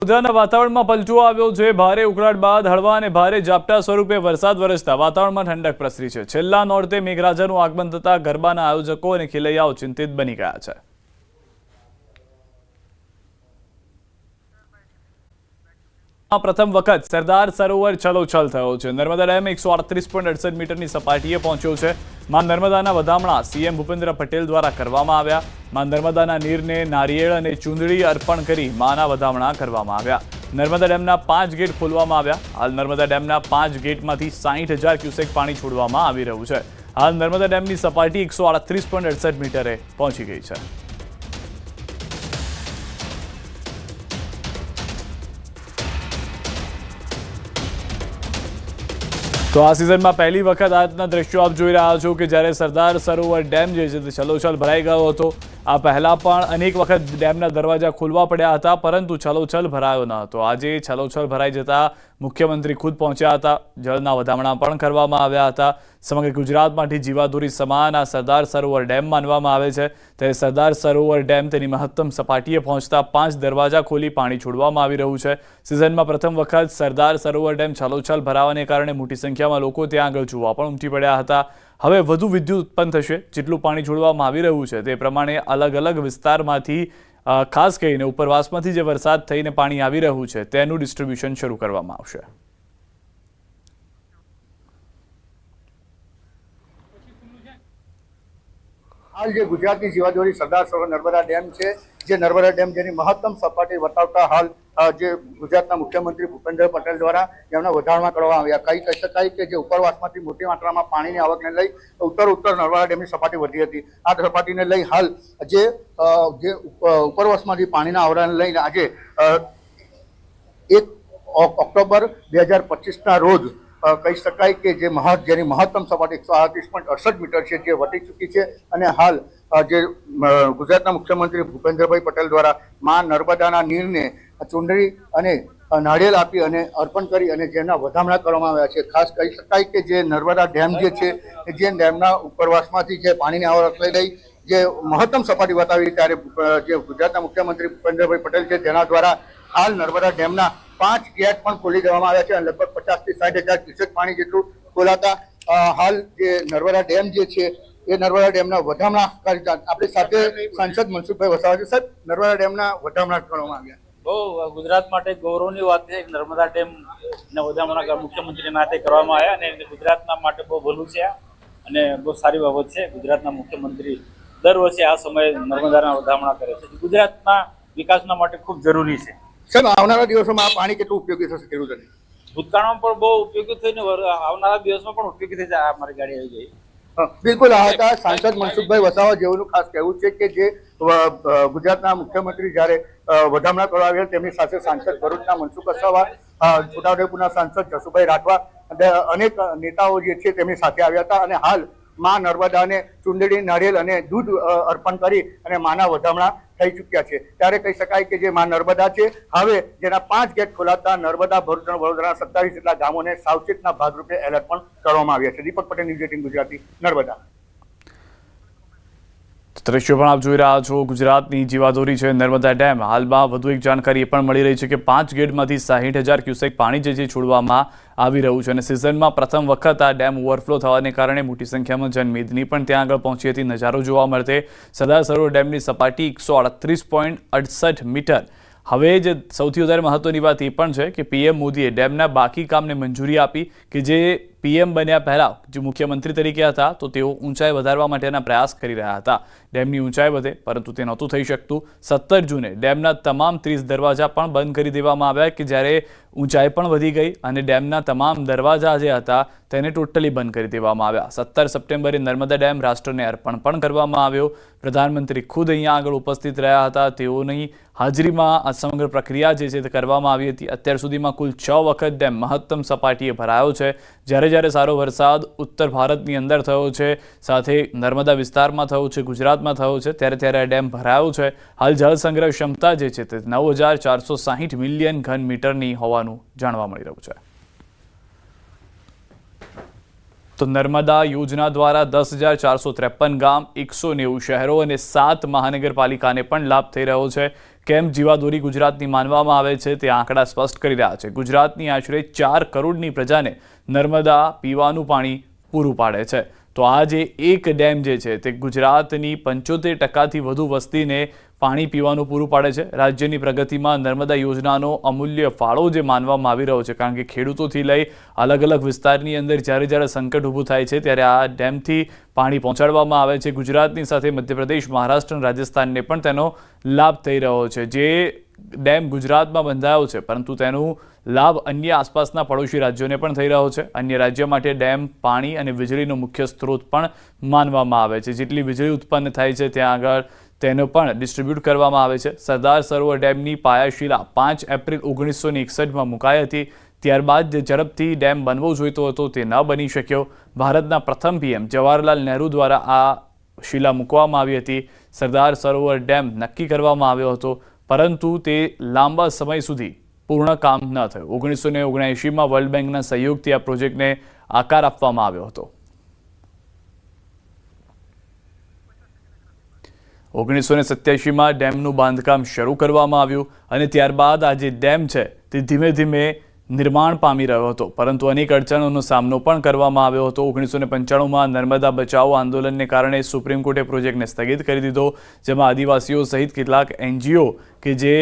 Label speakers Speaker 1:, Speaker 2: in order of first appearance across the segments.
Speaker 1: વડોદરાના વાતાવરણમાં પલટો આવ્યો છે। ભારે ઉકળાટ બાદ હળવા અને ભારે ઝાપટા સ્વરૂપે વરસાદ વરસતા વાતાવરણમાં ઠંડક પ્રસરી છે। છેલ્લા નોરતે મેઘરાજાનું આગમન થતા ગરબાના આયોજકો અને ખેલૈયાઓ ચિંતિત બની ગયા છે। પ્રથમ વખત સરદાર સરોવર છલોછલ થયો છે। નર્મદા ડેમ 138.68 મીટરની સપાટીએ પહોંચ્યો છે। માં નર્મદાના વધામણા સીએમ ભૂપેન્દ્ર પટેલ દ્વારા કરવામાં આવ્યા। માં નર્મદાના નીરને નારિયેળ અને ચૂંદડી અર્પણ કરી માના વધામણા કરવામાં આવ્યા। નર્મદા ડેમના 5 ગેટ ખોલવામાં આવ્યા। હાલ નર્મદા ડેમના 5 ગેટમાંથી 60,000 ક્યુસેક પાણી છોડવામાં આવી રહ્યું છે। હાલ નર્મદા ડેમની સપાટી 138.68 મીટરે પહોંચી ગઈ છે। તો આ સિઝનમાં પહેલી વખત આજના દ્રશ્યો આપ જોઈ રહ્યા છો કે જ્યારે સરદાર સરોવર ડેમ જે છે તે છલોછલ ભરાઈ ગયો હતો। આ પહેલા પણ અનેક વખત ડેમના દરવાજા ખોલવા પડ્યા હતા, પરંતુ છલોછલ ભરાયો ન હતો। આજે છલોછલ ભરાઈ જતા મુખ્યમંત્રી ખુદ પહોંચ્યા હતા। જળના વધામણા પણ કરવામાં આવ્યા હતા। સમગ્ર ગુજરાતમાંથી જીવાદોરી સમાન આ સરદાર સરોવર ડેમ માનવામાં આવે છે। ત્યારે સરદાર સરોવર ડેમ તેની મહત્તમ સપાટીએ પહોંચતા 5 દરવાજા ખોલી પાણી છોડવામાં આવી રહ્યું છે। સિઝનમાં પ્રથમ વખત સરદાર સરોવર ડેમ છલોછલ ભરાવાને કારણે મોટી સંખ્યામાં લોકો ત્યાં આગળ જોવા પણ ઉમટી પડ્યા હતા। હવે વધુ વિદ્યુત ઉત્પન્ન થશે। જેટલું પાણી છોડવામાં આવી રહ્યું છે તે પ્રમાણે અલગ અલગ વિસ્તારમાંથી ખાસ કરીને ઉપરવાસમાંથી જે વરસાદ થઈને પાણી આવી રહ્યું છે તેનું ડિસ્ટ્રીબ્યુશન શરૂ કરવામાં આવશે।
Speaker 2: हाल जो गुजरात की जीवादोरी सरदार सरोवर नर्मदा डेम है, जे नर्मदा डेम जेनी महत्तम सपाटी बतावता हाल जे गुजरातना मुख्यमंत्री भूपेन्द्र पटेल द्वारा एमना વધારણા કરવામાં આવ્યા। કહી શકાય કે જે ઉપરવાસમાંથી મોટી માત્રામાં પાણીની આવકને લઈ ઉત્તર નર્મદા ડેમની સપાટી વધી હતી। આ સપાટીને લઈ હાલ જે ઉપરવાસમાંથી પાણીના આવરણને લઈને આજે 1 ઓક્ટોબર 2025ના રોજ કહી શકાય કે જેની મહત્તમ સપાટી 138.68 મીટર છે જે વટી ચૂકી છે। અને હાલ જે ગુજરાતના મુખ્યમંત્રી ભૂપેન્દ્રભાઈ પટેલ દ્વારા માં નર્મદાના નીરને ચૂંદડી અને નાળિયેર આપી અને અર્પણ કરી અને જેના વધામણા કરવામાં આવ્યા છે। ખાસ કહી શકાય કે જે નર્મદા ડેમ જે છે જે ડેમના ઉપરવાસમાંથી જે પાણીની આવક લઈ જે મહત્તમ સપાટી બતાવી ત્યારે જે ગુજરાતના મુખ્યમંત્રી ભૂપેન્દ્રભાઈ પટેલ છે તેના દ્વારા હાલ નર્મદા ડેમના 5 ગેટ પણ ખોલી દેવામાં આવ્યા છે અને લગભગ 50 થી 60,000 ક્યુસેક પાણી જેટલું ખોલાતા હાલ જે નર્મદા ડેમ જે છે એ નર્મદા ડેમના વધામણા આપણી સાથે સાંસદ મનસુખભાઈ વસાવા છે। સાહેબ, નર્મદા ડેમના વધામણા કરવામાં આવ્યા।
Speaker 3: બહુ ગુજરાત માટે ગૌરવની વાત છે કે નર્મદા ડેમ ના વધામણા મુખ્યમંત્રીના હાથે કરવામાં આવ્યા અને ગુજરાતના માટે બહુ ભલું છે અને બહુ સારી બાબત છે। ગુજરાતના મુખ્યમંત્રી દર વર્ષે આ સમયે નર્મદાના વધામણા કરે છે। ગુજરાતના વિકાસના માટે ખૂબ જરૂરી છે।
Speaker 2: સાહેબ, આવનારા દિવસોમાં આ પાણી કેટલું ઉપયોગી થશે ખેડૂતોને?
Speaker 3: ભૂતકાળમાં પણ બહુ ઉપયોગી થઈને આવનારા દિવસમાં પણ ઉપયોગી થઈ જાય। અમારી ગાડી આવી ગઈ।
Speaker 2: બિલકુલ, આ હતા સાંસદ મનસુખભાઈ વસાવા, જેઓનું ખાસ કહેવું છે કે જે ગુજરાતના મુખ્યમંત્રી જ્યારે વધામણા કરવા આવ્યા તેમની સાથે સાંસદ ભરૂચના મનસુખ વસાવા, છોટાઉદેપુરના સાંસદ જસુભાઈ રાઠવા અને અનેક નેતાઓ જે છે તેમની સાથે આવ્યા હતા અને હાલ માં નર્મદાને ચૂંદડી, નાળિયેર અને દૂધ અર્પણ કરી અને માના વધામણા થઈ ચૂક્યા છે। ત્યારે કહી શકાય કે જે માં નર્મદા છે હવે જેના 5 ગેટ ખોલાતા નર્મદા, ભરૂચ અને વડોદરાના 27 જેટલા ગામોને સાવચેતના ભાગરૂપે એલર્ટ પણ કરવામાં આવ્યા છે। દીપક પટેલ, ન્યૂઝ 18 ગુજરાતી, નર્મદા।
Speaker 1: દ્રશ્યો પણ આપ જોઈ રહ્યા છો। ગુજરાતની જીવાદોરી છે નર્મદા ડેમ। હાલમાં વધુ એક જાણકારી એ પણ મળી રહી છે કે 5 ગેટમાંથી 60,000 ક્યુસેક પાણી જે છોડવામાં આવી રહ્યું છે અને સિઝનમાં પ્રથમ વખત આ ડેમ ઓવરફ્લો થવાને કારણે મોટી સંખ્યામાં જનમેદની પણ ત્યાં આગળ પહોંચી હતી। નજારો જોવા મળતે સરદાર સરોવર ડેમની સપાટી 138.68 મીટર। હવે જે સૌથી વધારે મહત્વની વાત એ પણ છે કે પીએમ મોદીએ ડેમના બાકી કામને મંજૂરી આપી કે જે પીએમ બન્યા પહેલા જે મુખ્યમંત્રી તરીકે હતા તો તેઓ ઊંચાઈ વધારવા માટેના પ્રયાસ કરી રહ્યા હતા। ડેમની ઊંચાઈ વધે પરંતુ તે નહોતું થઈ શકતું। 17 જૂને ડેમના તમામ 30 દરવાજા પણ બંધ કરી દેવામાં આવ્યા કે જ્યારે ઊંચાઈ પણ વધી ગઈ અને ડેમના તમામ દરવાજા જે હતા તેને ટોટલી બંધ કરી દેવામાં આવ્યા। 17 સપ્ટેમ્બરે નર્મદા ડેમ રાષ્ટ્રને અર્પણ પણ કરવામાં આવ્યો। પ્રધાનમંત્રી ખુદ અહીંયા આગળ ઉપસ્થિત રહ્યા હતા। તેઓની હાજરીમાં આ સમગ્ર પ્રક્રિયા જે છે તે કરવામાં આવી હતી। અત્યાર સુધીમાં કુલ 6 વખત ડેમ મહત્તમ સપાટીએ ભરાયો છે। જ્યારે સારો વરસાદ ઉત્તર ભારતની અંદર થયો છે, સાથે નર્મદા વિસ્તારમાં થયો છે, ગુજરાતમાં થયો છે, ત્યારે આ ડેમ ભરાયો છે। હાલ જળ સંગ્રહ ક્ષમતા જે છે તે 9,460 મિલિયન ઘન મીટરની હોવાનું જાણવા મળી રહ્યું છે। તો નર્મદા યોજના દ્વારા 10,453 ગામ, 190 શહેરો અને 7 મહાનગરપાલિકાને પણ લાભ થઈ રહ્યો છે। કેમ જીવાદોરી ગુજરાતની માનવામાં આવે છે તે આંકડા સ્પષ્ટ કરી રહ્યા છે. ગુજરાતની આશરે 4 કરોડની પ્રજાને નર્મદા પીવાનું પાણી પૂરું પાડે છે. તો આ જે એક ડેમ જે છે તે ગુજરાતની 75%થી વધુ વસ્તીને પાણી પીવાનું પૂરું પાડે છે. રાજ્યની પ્રગતિમાં નર્મદા યોજનાનો અમૂલ્ય ફાળો જે માનવામાં આવી રહ્યો છે, કારણ કે ખેડૂતોથી લઈ અલગ અલગ વિસ્તારની અંદર જ્યારે સંકટ ઊભું થાય છે ત્યારે આ ડેમથી પાણી પહોંચાડવામાં આવે છે. ગુજરાતની સાથે મધ્યપ્રદેશ, મહારાષ્ટ્ર અને રાજસ્થાનને પણ તેનો લાભ થઈ રહ્યો છે. જે ડેમ ગુજરાતમાં બંધાયો છે પરંતુ તેનું લાભ અન્ય આસપાસના પડોશી રાજ્યોને પણ થઈ રહ્યો છે. અન્ય રાજ્ય માટે ડેમ પાણી અને વીજળીનો મુખ્ય સ્ત્રોત પણ માનવામાં આવે છે. જેટલી વીજળી ઉત્પન્ન થાય છે ત્યાં આગળ તેનો પણ ડિસ્ટ્રીબ્યુટ કરવામાં આવે છે. સરદાર સરોવર ડેમની પાયાશિલા 5 એપ્રિલ 1961માં મુકાઈ હતી. ત્યારબાદ જે ઝડપથી ડેમ બનવો જોઈતો હતો તે ન બની શક્યો. ભારતના પ્રથમ પીએમ જવાહરલાલ નહેરુ દ્વારા આ શિલા મૂકવામાં આવી હતી. સરદાર સરોવર ડેમ નક્કી કરવામાં આવ્યો હતો પરંતુ તે લાંબા સમય સુધી પૂર્ણ કામ ન થયું. 1979માં વર્લ્ડ બેંકના સહયોગથી આ પ્રોજેક્ટને આકાર આપવામાં આવ્યો હતો. 1987માં ડેમનું બાંધકામ શરૂ કરવામાં આવ્યું અને ત્યારબાદ આ જે ડેમ છે તે ધીમે ધીમે નિર્માણ પામી રહ્યો હતો, પરંતુ અનેક અડચણોનો સામનો પણ કરવામાં આવ્યો હતો. 1995માં નર્મદા બચાવો આંદોલનને કારણે સુપ્રીમ કોર્ટે પ્રોજેક્ટને સ્થગિત કરી દીધો, જેમાં આદિવાસીઓ સહિત કેટલાક NGO કે જે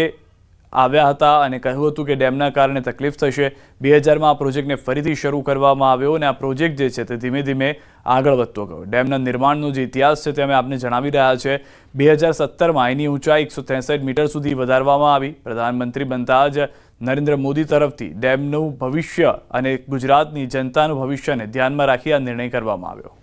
Speaker 1: આવ્યા હતા અને કહ્યું હતું કે ડેમના કારણે તકલીફ થશે. 2000માં આ પ્રોજેક્ટને ફરીથી શરૂ કરવામાં આવ્યો અને આ પ્રોજેક્ટ જે છે તે ધીમે ધીમે આગળ વધતો ગયો. ડેમના નિર્માણનો જે ઇતિહાસ છે તે અમે આપને જણાવી રહ્યા છે. 2017માં એની ઊંચાઈ 163 મીટર સુધી વધારવામાં આવી. પ્રધાનમંત્રી બનતા જ નરેન્દ્ર મોદી તરફથી ડેમનું ભવિષ્ય અને ગુજરાતની જનતાનું ભવિષ્યને ધ્યાનમાં રાખી આ નિર્ણય કરવામાં આવ્યો.